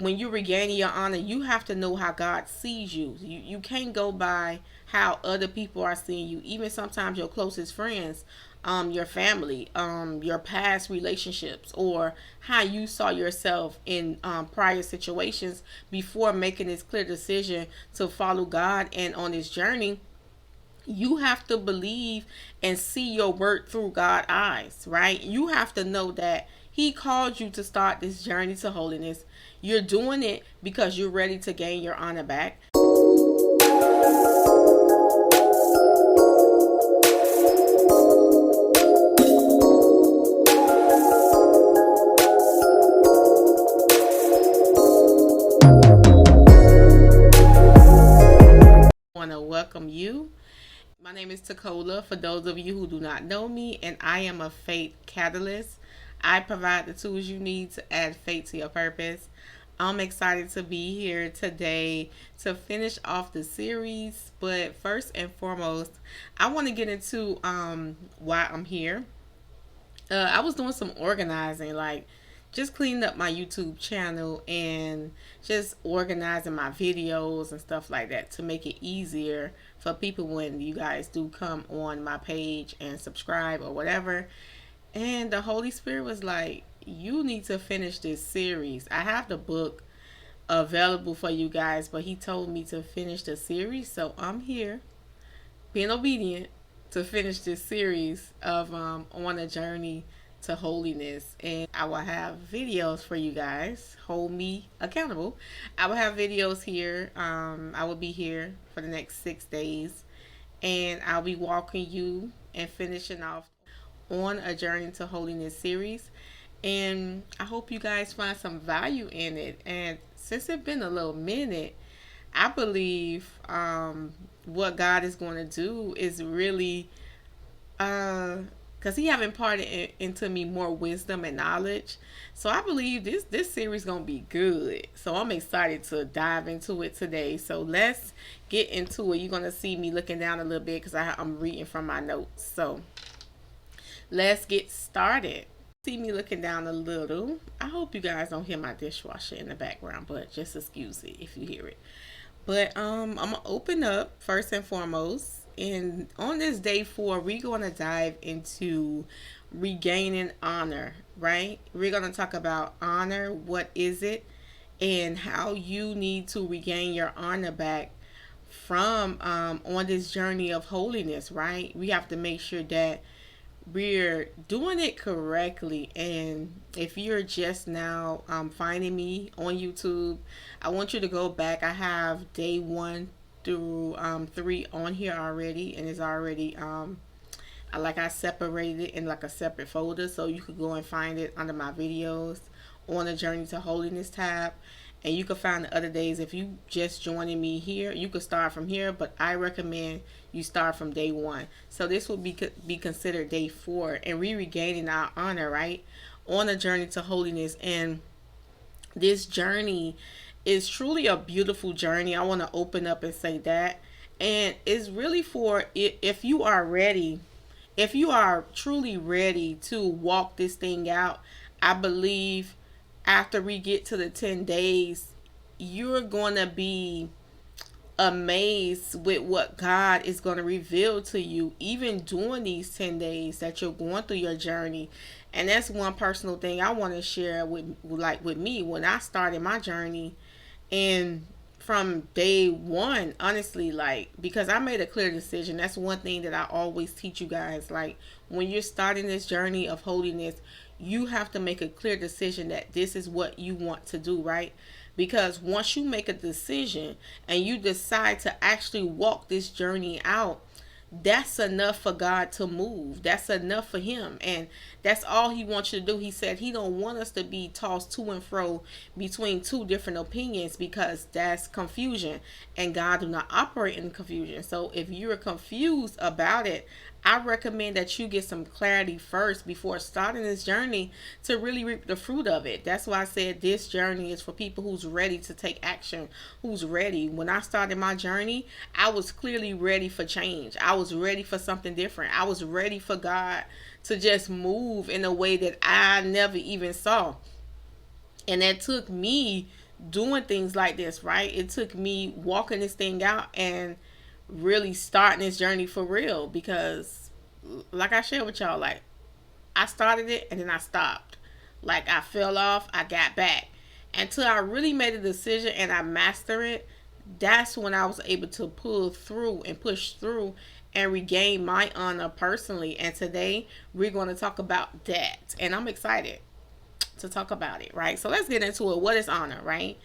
when you're regaining your honor, you have to know how God sees you. You can't go by how other people are seeing you. Even sometimes your closest friends, your family, your past relationships, or how you saw yourself in prior situations before making this clear decision to follow God and on this journey. You have to believe and see your work through God's eyes, right? You have to know that He called you to start this journey to holiness. You're doing it because you're ready to gain your honor back. I want to welcome you. My name is Tecola, for those of you who do not know me, and I am a faith catalyst. I provide the tools you need to add faith to your purpose. I'm excited to be here today to finish off the series, but first and foremost, I want to get into why I'm here. I was doing some organizing, like just cleaning up my YouTube channel and just organizing my videos and stuff like that to make it easier for people when you guys do come on my page and subscribe or whatever. And the Holy Spirit was like, you need to finish this series. I have the book available for you guys, but He told me to finish the series, so I'm here being obedient to finish this series of on a journey to holiness. And I will have videos for you guys. Hold me accountable. I will have videos here. I will be here for the next 6 days, and I'll be walking you and finishing off on a journey to holiness series. And I hope you guys find some value in it. And since it's been a little minute, I believe what God is going to do is really, because He have imparted into me more wisdom and knowledge. So I believe this series gonna be good. So I'm excited to dive into it today. So let's get into it. You're gonna see me looking down a little bit because I'm reading from my notes. So let's get started. See me looking down a little. I hope you guys don't hear my dishwasher in the background, but just excuse it if you hear it. But I'm gonna open up first and foremost. And on this day 4, we're gonna dive into regaining honor, right? We're gonna talk about honor, what is it, and how you need to regain your honor back from on this journey of holiness, right? We have to make sure that we're doing it correctly. And if you're just now finding me on YouTube, I want you to go back. I have day 1 through 3 on here already, and it's already I separated it in like a separate folder, so you could go and find it under my videos on the journey to holiness tab. And you can find the other days. If you just joining me here, you could start from here, but I recommend you start from day 1. So this will be considered day 4, and we regaining our honor, right, on a journey to holiness. And this journey is truly a beautiful journey. I want to open up and say that, and it's really for if you are ready, if you are truly ready to walk this thing out. I believe after we get to the 10 days, you're going to be amazed with what God is going to reveal to you, even during these 10 days that you're going through your journey. And that's one personal thing I want to share with me when I started my journey. And from day 1, honestly, like, because I made a clear decision. That's one thing that I always teach you guys. Like, when you're starting this journey of holiness, you have to make a clear decision that this is what you want to do, right? Because once you make a decision and you decide to actually walk this journey out, that's enough for God to move. That's enough for Him, and that's all He wants you to do. He said He don't want us to be tossed to and fro between two different opinions, because that's confusion, and God do not operate in confusion. So if you're confused about it, I recommend that you get some clarity first before starting this journey to really reap the fruit of it. That's why I said this journey is for people who's ready to take action, who's ready. When I started my journey, I was clearly ready for change. I was ready for something different. I was ready for God to just move in a way that I never even saw. And that took me doing things like this, right? It took me walking this thing out and really starting this journey for real, because like I shared with y'all, like I started it and then I stopped. Like I fell off, I got back. Until I really made a decision and I mastered it, that's when I was able to pull through and push through and regain my honor personally. And today we're going to talk about that. And I'm excited to talk about it, right? So let's get into it. What is honor, right?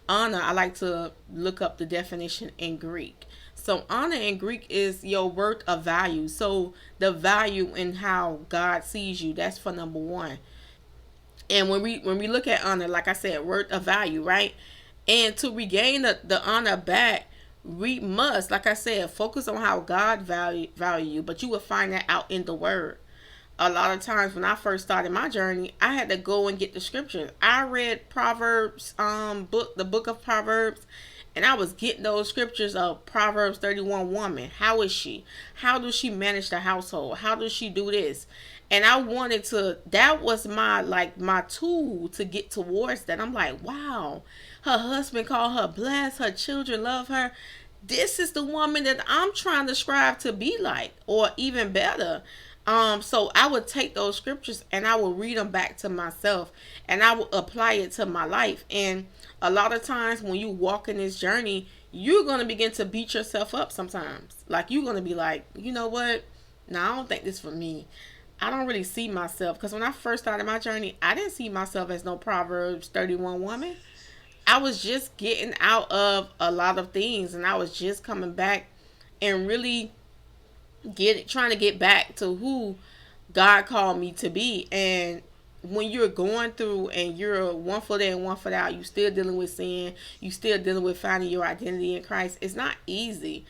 Honor, I like to look up the definition in Greek. So honor in Greek is your worth of value. So the value in how God sees you, that's for number one. And when we look at honor, like I said, worth of value, right? And to regain the honor back, we must, like I said, focus on how God value you. But you will find that out in the Word. A lot of times when I first started my journey, I had to go and get the scriptures. I read Proverbs, the book of Proverbs, and I was getting those scriptures of Proverbs 31 woman. How is she? How does she manage the household? How does she do this? And I wanted to, that was my tool to get towards that. I'm like, wow, her husband called her blessed, her children love her. This is the woman that I'm trying to strive to be like, or even better. So I would take those scriptures and I would read them back to myself and I would apply it to my life. And a lot of times when you walk in this journey, you're going to begin to beat yourself up sometimes. Like you're going to be like, you know what? No, I don't think this for me. I don't really see myself, because when I first started my journey, I didn't see myself as no Proverbs 31 woman. I was just getting out of a lot of things and I was just coming back and really trying to get back to who God called me to be. And when you're going through and you're one foot in, one foot out, you still dealing with sin, you still dealing with finding your identity in Christ. It's not easy.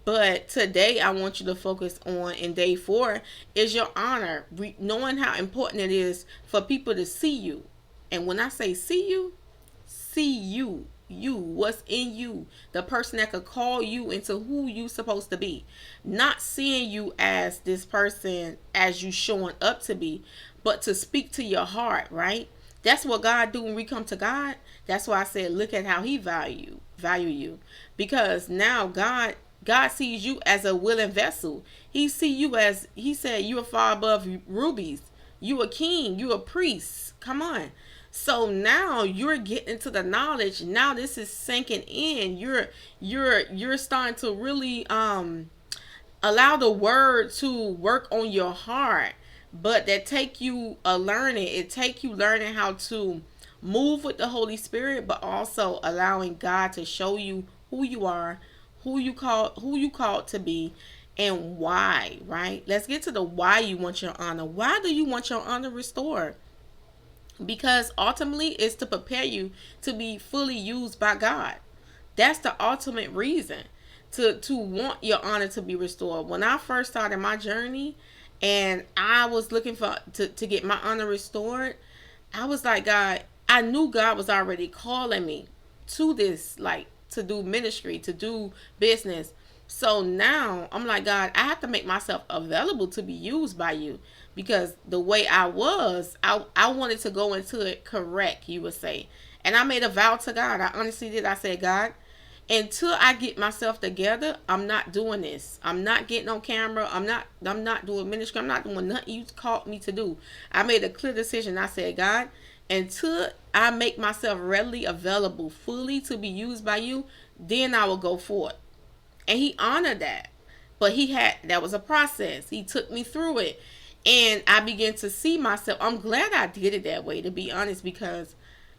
But today I want you to focus on, in day 4, is your honor. Knowing how important it is for people to see you. And when I say see you, what's in you, the person that could call you into who you supposed to be. Not seeing you as this person as you showing up to be, but to speak to your heart, right? That's what God do when we come to God. That's why I said look at how he value you. Because now God sees you as a willing vessel. He see you as, he said, you are far above rubies. You a king, you a priest. Come on. So now you're getting into the knowledge. Now this is sinking in. You're starting to really allow the word to work on your heart. But that take you learning. It take you learning how to move with the Holy Spirit, but also allowing God to show you who you are, who you called to be, and why, right? Let's get to the why you want your honor. Why do you want your honor restored? Because ultimately it's to prepare you to be fully used by God. That's the ultimate reason to want your honor to be restored. When I first started my journey and I was looking for to get my honor restored, I was like, God, I knew God was already calling me to this, like to do ministry, to do business. So now I'm like, God, I have to make myself available to be used by you. Because the way I was, I wanted to go into it correct, you would say. And I made a vow to God. I honestly did. I said, God, until I get myself together, I'm not doing this. I'm not getting on camera. I'm not doing ministry. I'm not doing nothing you called me to do. I made a clear decision. I said, God, until I make myself readily available fully to be used by you, then I will go forward. And he honored that. But that was a process. He took me through it. And I began to see myself. I'm glad I did it that way, to be honest, because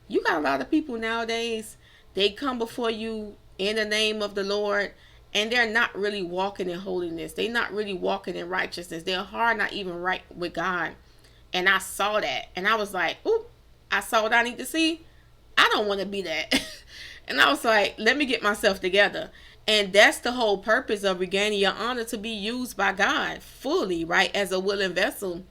you got a lot of people nowadays, they come before you in the name of the Lord, and they're not really walking in holiness. They're not really walking in righteousness. Their heart not even right with God. And I saw that. And I was like, oop, I saw what I need to see. I don't want to be that. And I was like, let me get myself together. And that's the whole purpose of regaining your honor, to be used by God fully, right, as a willing vessel.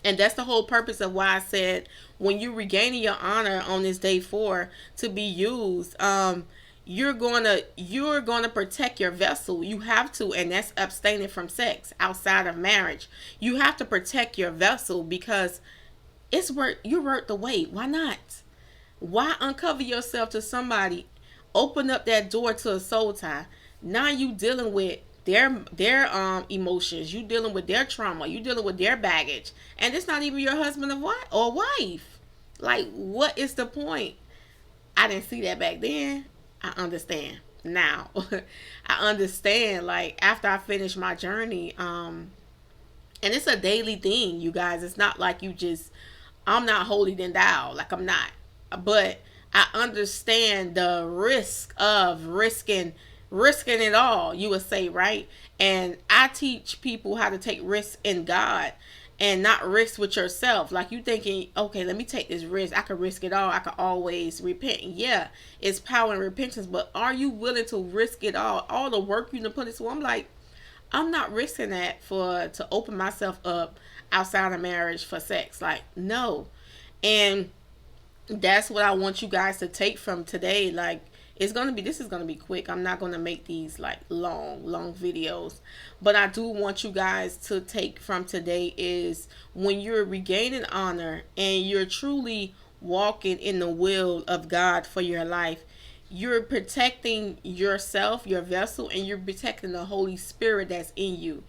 And that's the whole purpose of why I said when you're regaining your honor on this day 4 to be used, you're gonna protect your vessel. You have to, and that's abstaining from sex outside of marriage. You have to protect your vessel because you're worth the wait. Why not? Why uncover yourself to somebody? Open up that door to a soul tie. Now you dealing with their emotions. You dealing with their trauma. You dealing with their baggage, and it's not even your husband or wife. Like, what is the point? I didn't see that back then. I understand now. I understand. Like, after I finished my journey, and it's a daily thing, you guys. It's not like you just, I'm not holy than thou. Like, I'm not. But I understand the risk of risking it all, you would say, right? And I teach people how to take risks in God and not risk with yourself. Like, you thinking, okay, let me take this risk. I could risk it all. I could always repent. Yeah, it's power in repentance, but are you willing to risk it all? All the work you done put into. I'm like, I'm not risking that for to open myself up outside of marriage for sex. Like, no. And that's what I want you guys to take from today. Like, this is gonna be quick. I'm not gonna make these like long videos, but I do want you guys to take from today is when you're regaining honor and you're truly walking in the will of God for your life, you're protecting yourself, your vessel, and you're protecting the Holy Spirit that's in you.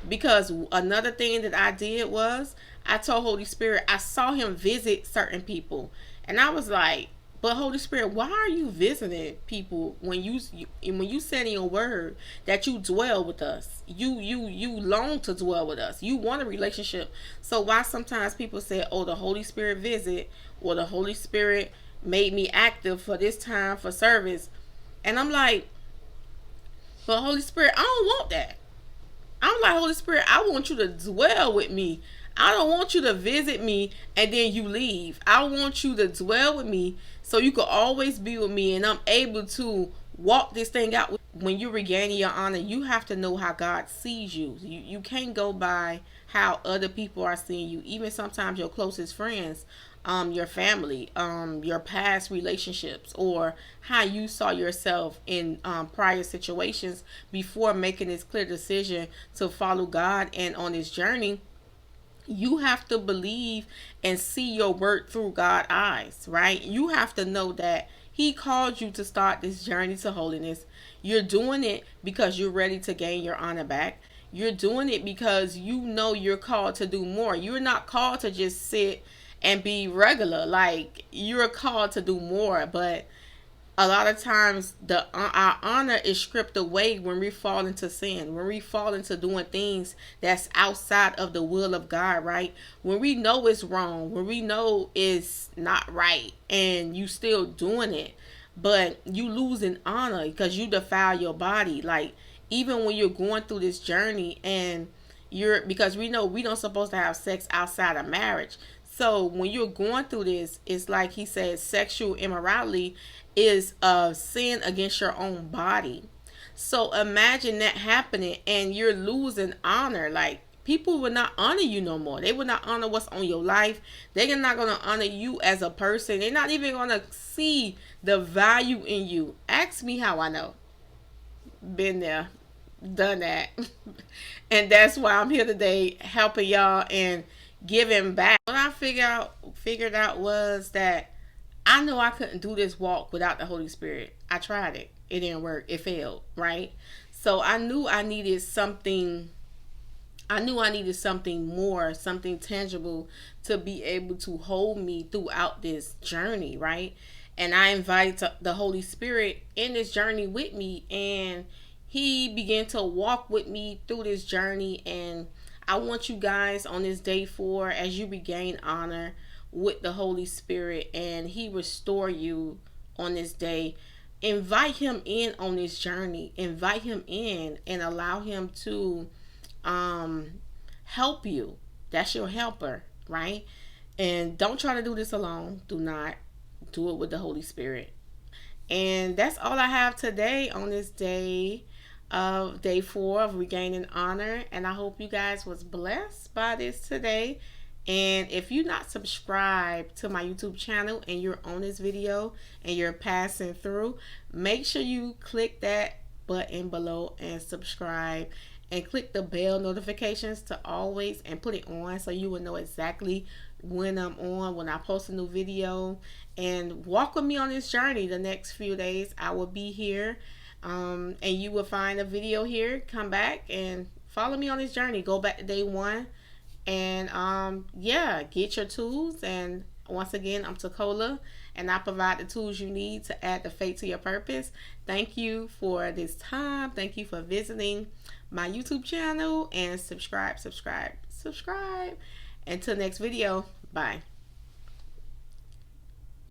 Because another thing that I did was I told Holy Spirit, I saw him visit certain people, and I was like, but Holy Spirit, why are you visiting people when you said in your word that you dwell with us? You long to dwell with us. You want a relationship. So why sometimes people say, oh, the Holy Spirit visit, or the Holy Spirit made me active for this time for service. And I'm like, but Holy Spirit, I don't want that. I'm like, Holy Spirit, I want you to dwell with me. I don't want you to visit me and then you leave. I want you to dwell with me so you can always be with me and I'm able to walk this thing out. When you're regaining your honor, you have to know how God sees you. You can't go by how other people are seeing you. Even sometimes your closest friends, your family, your past relationships, or how you saw yourself in prior situations before making this clear decision to follow God and on this journey. You have to believe and see your work through God's eyes, right? You have to know that he called you to start this journey to holiness. You're doing it because you're ready to gain your honor back. You're doing it because you know you're called to do more. You're not called to just sit and be regular. Like, you're called to do more, but a lot of times our honor is stripped away when we fall into sin, when we fall into doing things that's outside of the will of God, right? When we know it's wrong, when we know it's not right, and you still doing it, but you losing honor because you defile your body. Like, even when you're going through this journey and because we know we don't supposed to have sex outside of marriage. So when you're going through this, it's like he said, sexual immorality is a sin against your own body. So imagine that happening and you're losing honor. Like, people will not honor you no more. They will not honor what's on your life. They're not going to honor you as a person. They're not even going to see the value in you. Ask me how I know. Been there, done that. And that's why I'm here today helping y'all and giving back. What I figured out was that I know I couldn't do this walk without the Holy Spirit. I tried it. It didn't work. It failed, right? So I knew I needed something. I knew I needed something more, something tangible to be able to hold me throughout this journey, right? And I invited the Holy Spirit in this journey with me, and he began to walk with me through this journey. And I want you guys on this day 4, as you regain honor with the Holy Spirit and he restore you on this day, invite him in on this journey. Invite him in and allow him to help you. That's your helper, right? And don't try to do this alone. Do not do it with the Holy Spirit. And that's all I have today on this day of day 4 of regaining honor. And I hope you guys was blessed by this today. And if you're not subscribed to my YouTube channel and you're on this video and you're passing through, make sure you click that button below and subscribe, and click the bell notifications to always and put it on so you will know exactly when when I post a new video. And walk with me on this journey the next few days. I will be here. And you will find a video here. Come back and follow me on this journey. Go back to day one. And yeah, get your tools. And once again, I'm Tecola, and I provide the tools you need to add the faith to your purpose. Thank you for this time. Thank you for visiting my YouTube channel, and subscribe. Until next video, bye.